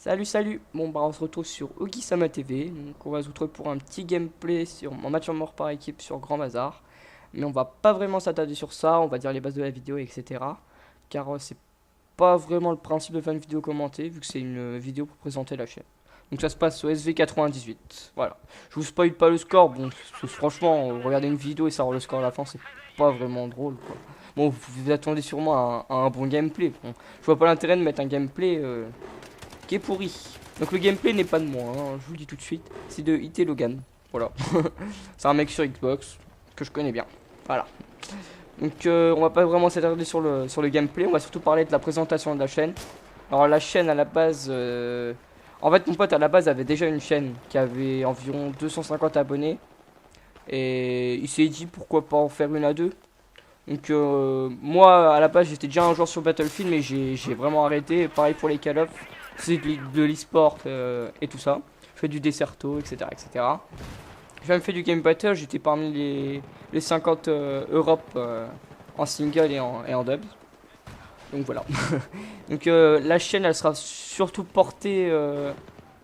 Salut. Bon bah on se retrouve sur Ogisama TV. Donc on va se retrouver pour un petit gameplay sur mon match en mort par équipe sur Grand Bazar. Mais on va pas vraiment s'attarder sur ça, on va dire les bases de la vidéo, etc. Car c'est pas vraiment le principe de faire une vidéo commentée, vu que c'est une vidéo pour présenter la chaîne. Donc ça se passe au SV98. Voilà. Je vous spoil pas le score, bon franchement, regardez une vidéo et savoir le score à la fin, c'est pas vraiment drôle quoi. Bon, vous attendez sûrement à un bon gameplay. Bon, je vois pas l'intérêt de mettre un gameplay qui est pourri. Donc le gameplay n'est pas de moi, hein, je vous le dis tout de suite, c'est de IT Logan. Voilà. C'est un mec sur Xbox que je connais bien. Voilà. Donc on va pas vraiment s'attarder sur le gameplay, on va surtout parler de la présentation de la chaîne. Alors la chaîne à la base... En fait mon pote à la base avait déjà une chaîne qui avait environ 250 abonnés. Et il s'est dit pourquoi pas en faire une à deux. Donc moi à la base j'étais déjà un joueur sur Battlefield mais j'ai vraiment arrêté. Pareil pour les Call of, c'est de l'e-sport et tout ça. Je fais du Desserto, etc. etc. J'ai même fait du Game Battle, j'étais parmi les 50 Europe en single et en dub. Donc voilà. Donc la chaîne elle sera surtout portée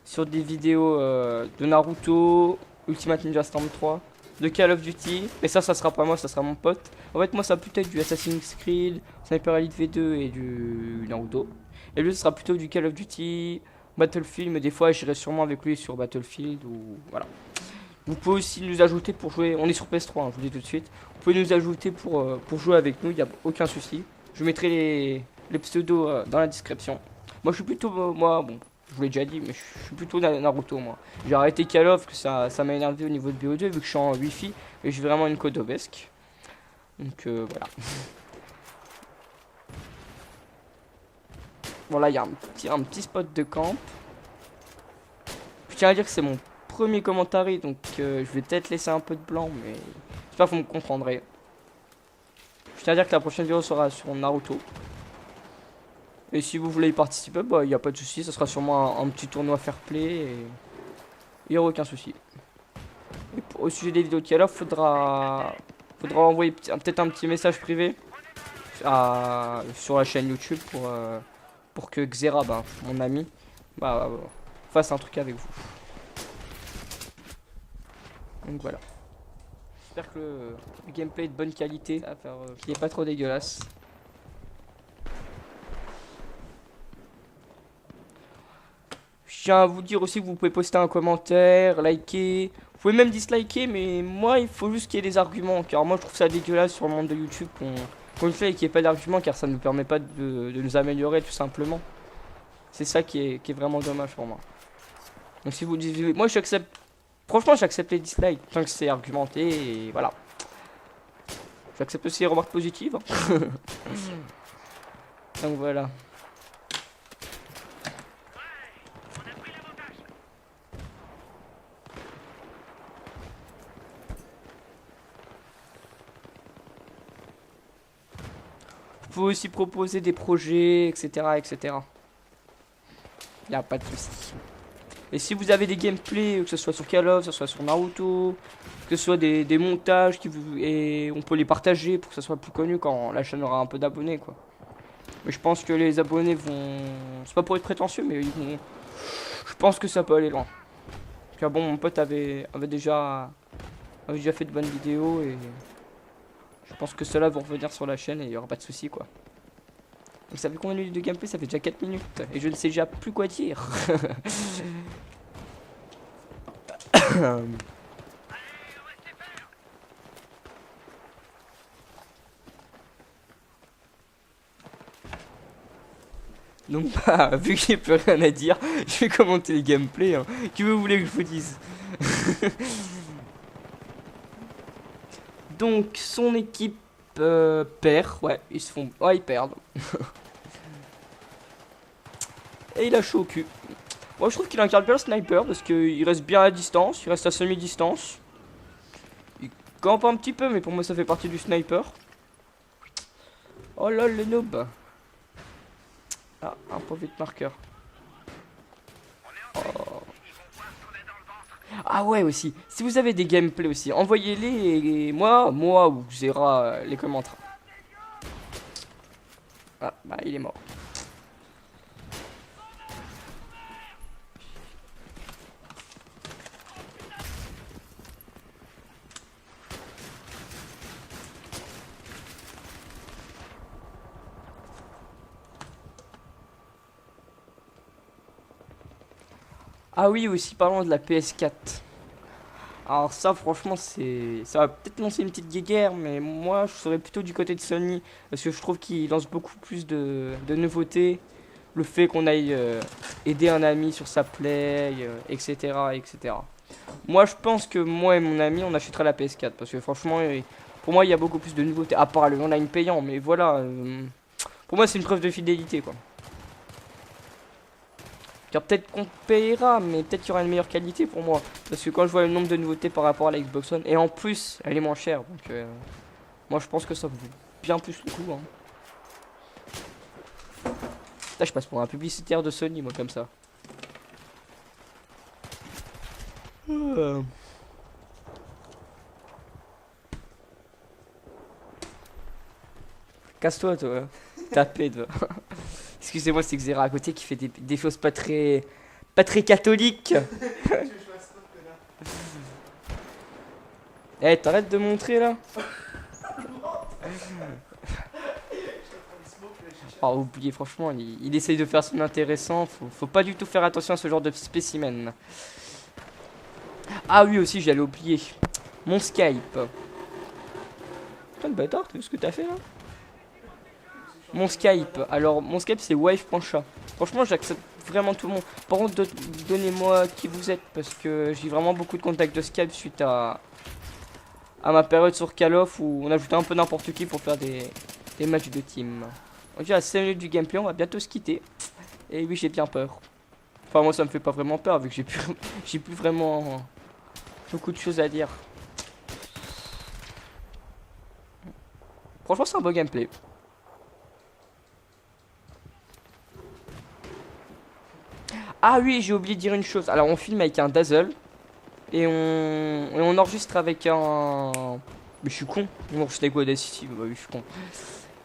sur des vidéos de Naruto, Ultimate Ninja Storm 3, de Call of Duty. Mais ça sera pas moi, ça sera mon pote. En fait moi ça va plutôt être du Assassin's Creed, Sniper Elite V2 et du Naruto. Et lui ce sera plutôt du Call of Duty, Battlefield, mais des fois j'irai sûrement avec lui sur Battlefield ou voilà. Vous pouvez aussi nous ajouter pour jouer, on est sur PS3 hein, je vous dis tout de suite. Vous pouvez nous ajouter pour jouer avec nous, il n'y a aucun souci. Je mettrai les pseudos dans la description. Moi je suis plutôt, moi bon, je vous l'ai déjà dit, mais je suis plutôt Naruto moi. J'ai arrêté Call of, que ça m'a énervé au niveau de BO2 vu que je suis en Wi-Fi et j'ai vraiment une code obesque. Donc voilà. Bon là il y a un petit spot de camp. Je tiens à dire que c'est mon premier commentary, donc je vais peut-être laisser un peu de blanc, mais j'espère que vous me comprendrez. Je tiens à dire que la prochaine vidéo sera sur Naruto. Et si vous voulez y participer, bah il n'y a pas de souci, ça sera sûrement un petit tournoi fair play et il n'y aura aucun souci. Et au sujet des vidéos de Call of, faudra envoyer peut-être un petit message privé sur la chaîne YouTube pour que Xera, bah, mon ami, fasse un truc avec vous. Donc voilà. J'espère que le gameplay est de bonne qualité, ça va faire qu'il n'est pas trop dégueulasse. Je tiens à vous dire aussi que vous pouvez poster un commentaire, liker, vous pouvez même disliker, mais moi il faut juste qu'il y ait des arguments, car moi je trouve ça dégueulasse sur le monde de YouTube qu'on le fait et qu'il n'y ait pas d'arguments, car ça ne nous permet pas de nous améliorer tout simplement. C'est ça qui est vraiment dommage pour moi. Donc si vous dites, moi j'accepte, franchement j'accepte les dislikes, tant que c'est argumenté et voilà. J'accepte aussi les remarques positives. Donc voilà. Vous pouvez aussi proposer des projets, etc. etc. Il n'y a pas de souci. Et si vous avez des gameplays, que ce soit sur Call of, que ce soit sur Naruto, que ce soit des montages et on peut les partager pour que ça soit plus connu quand la chaîne aura un peu d'abonnés quoi. Mais je pense que les abonnés vont... C'est pas pour être prétentieux mais ils vont... Je pense que ça peut aller loin. Car bon mon pote avait déjà fait de bonnes vidéos et je pense que ceux-là vont revenir sur la chaîne et il n'y aura pas de souci quoi. Donc ça fait combien de minutes de gameplay? Ça fait déjà 4 minutes et je ne sais déjà plus quoi dire. Donc bah, vu qu'il n'y a plus rien à dire, je vais commenter les gameplays. Hein. Que vous voulez que je vous dise? Donc son équipe perd, ouais, ils se font... Ouais, ils perdent. Et il a chaud au cul. Moi je trouve qu'il incarne bien le sniper parce qu'il reste bien à distance, il reste à semi-distance. Il campe un petit peu mais pour moi ça fait partie du sniper. Oh lol le noob. Ah, un pauvre de marqueur. Oh. Ah ouais aussi, si vous avez des gameplays aussi, envoyez-les et moi ou Zera les commentera. Ah bah il est mort. Ah oui, aussi parlons de la PS4. Alors ça, franchement, ça va peut-être lancer une petite guéguerre, mais moi, je serais plutôt du côté de Sony, parce que je trouve qu'ils lancent beaucoup plus de nouveautés. Le fait qu'on aille aider un ami sur sa play, etc., etc. Moi, je pense que moi et mon ami, on achètera la PS4, parce que franchement, pour moi, il y a beaucoup plus de nouveautés, à part le online payant, mais voilà, pour moi, c'est une preuve de fidélité, quoi. Car peut-être qu'on payera, mais peut-être qu'il y aura une meilleure qualité pour moi. Parce que quand je vois le nombre de nouveautés par rapport à la Xbox One, et en plus, elle est moins chère. Donc, moi, je pense que ça vaut bien plus le coup. Hein. Là, je passe pour un publicitaire de Sony, moi, comme ça. Casse-toi, toi. Tapez, toi. Excusez-moi, c'est Xera à côté qui fait des choses pas très catholiques. Eh, t'arrêtes de montrer là. Oh, oubliez, franchement, il essaye de faire son intéressant. Faut pas du tout faire attention à ce genre de spécimen. Ah oui, aussi, j'allais oublier. Mon Skype. Putain, le bâtard, t'as vu ce que t'as fait là? Mon Skype. Alors, mon Skype, c'est wife.chat. Franchement, j'accepte vraiment tout le monde. Par contre, donnez-moi qui vous êtes, parce que j'ai vraiment beaucoup de contacts de Skype suite à ma période sur Call of où on ajoutait un peu n'importe qui pour faire des matchs de team. On est à 5 minutes du gameplay, on va bientôt se quitter. Et oui, j'ai bien peur. Enfin, moi, ça me fait pas vraiment peur, vu que j'ai plus vraiment beaucoup de choses à dire. Franchement, c'est un beau gameplay. Ah oui, j'ai oublié de dire une chose. Alors, on filme avec un Dazzle. Et on enregistre avec un... Mais je suis con. On enregistre avec Audacity. Bah oui, je suis con.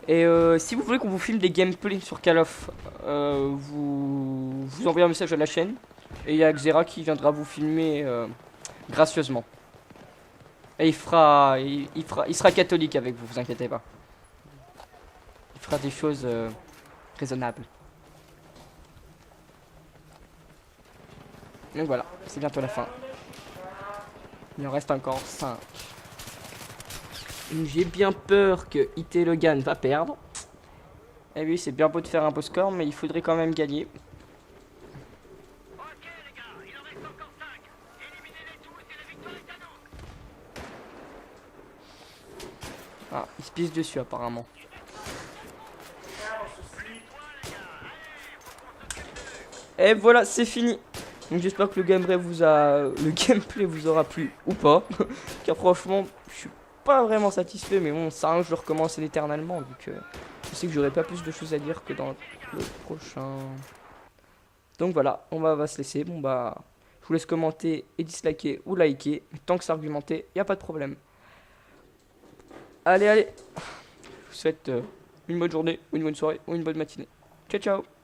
Et si vous voulez qu'on vous filme des gameplays sur Call of, vous envoyez un message à la chaîne. Et il y a Xera qui viendra vous filmer gracieusement. Et il sera catholique avec vous, vous inquiétez pas. Il fera des choses raisonnables. Donc voilà, c'est bientôt la fin. Il en reste encore 5. J'ai bien peur que IT Logan va perdre. Et oui, c'est bien beau de faire un beau score, mais il faudrait quand même gagner. Ah, il se pisse dessus apparemment. Et voilà, c'est fini. Donc j'espère que le gameplay vous aura plu ou pas. Car franchement, je suis pas vraiment satisfait, mais bon, ça, je le recommencer éternellement, vu que je sais que j'aurai pas plus de choses à dire que dans le prochain. Donc voilà, va se laisser. Bon bah, je vous laisse commenter et disliker ou liker. Tant que c'est argumenté, y a pas de problème. Allez, allez. Je vous souhaite une bonne journée, ou une bonne soirée, ou une bonne matinée. Ciao, ciao.